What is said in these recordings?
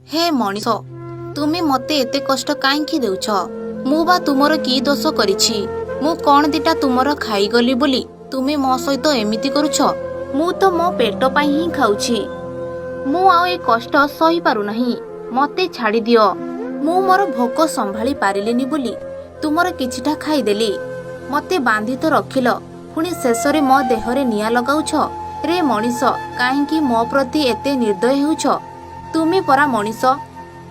हे मनीष, तुमे मते एते कष्ट काईकि देउछ? मु बा तुमर की दोष करिछि? मु कौन दिटा तुमर खाईगली बोली तुमे मो सहित एमिति करुछ? मु तो मो पेट पाई ही खाउछि। मु आउ ए कष्ट सही पारु नहीं। मते छाड़ी दियो। मु मोर भोक संभाली पारिलेनी बोली तुमर किछिटा खाईदेली। मते बांधी तो रखिल, पुणी शेषरे मो देहरे निया लगाउछ। रे मनीष, काहींकि मो प्रति एते निर्दय हेउछ? तुमे परा मनीष।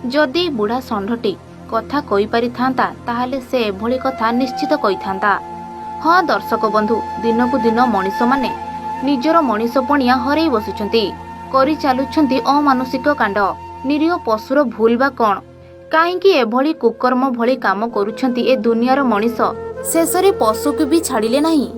जदि बुढ़ा षंढटी कथा कहि पारि थांता ताहाले से एभली कथा निश्चित कहि थांता। हाँ दर्शक बंधु, दिनकु दिन मनीष माने निजर मनीषपणिया हरई बसुछंती, करि चालुछंती अमानुषिक कांड। निरीह पशुर भूल बा कौन? काहींकि एभली कुकर्म भली काम करुछंती ए दुनियार मनीष? शेषरे पशु को भी छाड़िले नहीं।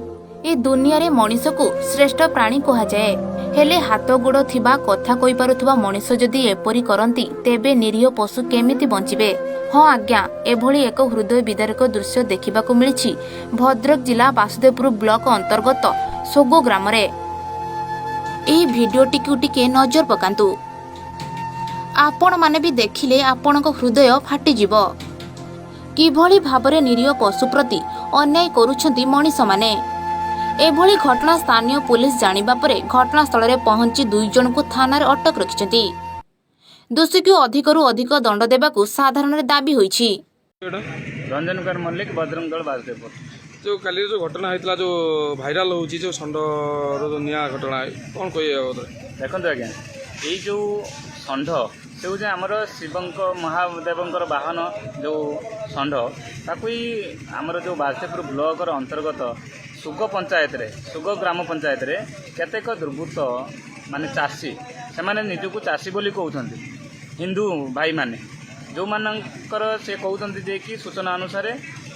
ए दुनिया रे मनीष को श्रेष्ठ प्राणी कहा जाए। हेले हाथ गोड़ थिबा कथा कहि पारुथबा मनीष जदि एपरि करंती तेबे निरीह पशु केमिति बंचिबे? हाँ आज्ञा, एभली एक हृदय विदारक दृश्य देखिबाकू मिलिछि भद्रक जिला वासुदेवपुर ब्लॉक अंतर्गत सोगो ग्राम रे। एही भिडियोटी को टिके नजर पकांतु। आपण माने भी देखिले आपणक हृदय फाटी जिवो। किभली भाबरे निरीह पशु प्रति अन्याय करूछंती मनीष माने। एभली घटना स्थानीय पुलिस जानिबा परे घटनास्थल रे पहुंची 2 जन को थाना रे अटक रखिछंती। दोषी को अधिकरू अधिक दंड देबाकू साधारण रे दाबी होईछि। रंजन कुमार मल्लिक, बजरंगदल वासुदेवपुर। जो काली जो घटना होता जो भाइराल होची जो षंढर जो निया घटना कौन कह देखो आज्ञा, ये जो षंढ से हूँ आमर शिवंक महादेवंकर वाहन जो षंढ ताकू आमर जो वासुदेवपुर ब्लॉक अंतर्गत सुग पंचायत रे, सुग ग्राम पंचायत रे केतेक दुर्बृत्त माने चाषी से माने निजको चाषी बोली कहउछंती हिंदू भाई माने जो मानकर से कहउछंती जे कि सूचना अनुसार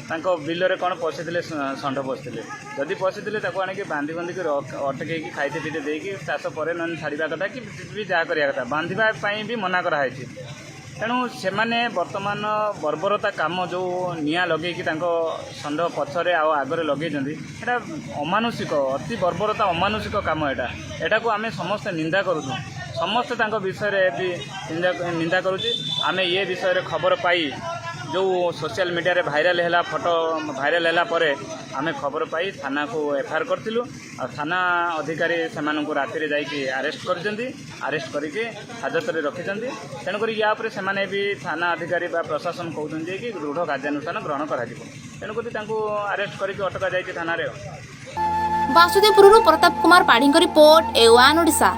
तांको बिल रे कोन पसिथिले षंढ पसिथिले। जदि पसिथिले ताको आने के बांधी बांधी के अटके की खाइते पीते देकी चाष पर न छाड़िबा कथा कि भी जा करिया कथा बांधिबा पई भी मना करा है। तेणु से बर्तमान बर्बरता काम जो निया लगे षंढ पछरे आगरे लगे अमानुषिक अति बर्बरता अमानुषिक काम एटा को आम समस्ते निंदा करूँ। समस्ते विषय निंदा करुँच। आम ये विषय खबर पाई जो सोशल मीडिया रे भाइराल है फोटो भाइराल है पर आम खबर पाई थाना को एफआईआर करथिलु। थाना अधिकारी से राति जाइए अरेस्ट अरेस्ट करके हाजत रे रखिछंती। तेणुक या से भी थाना अधिकारी बा प्रशासन कहते कि दृढ़ कार्यानुष्ठान ग्रहण करा तेणुक अरेस्ट करके अटका जाइए थाना रे। वासुदेवपुर प्रताप कुमार पाढ़ी रिपोर्ट, A1 ओडिशा।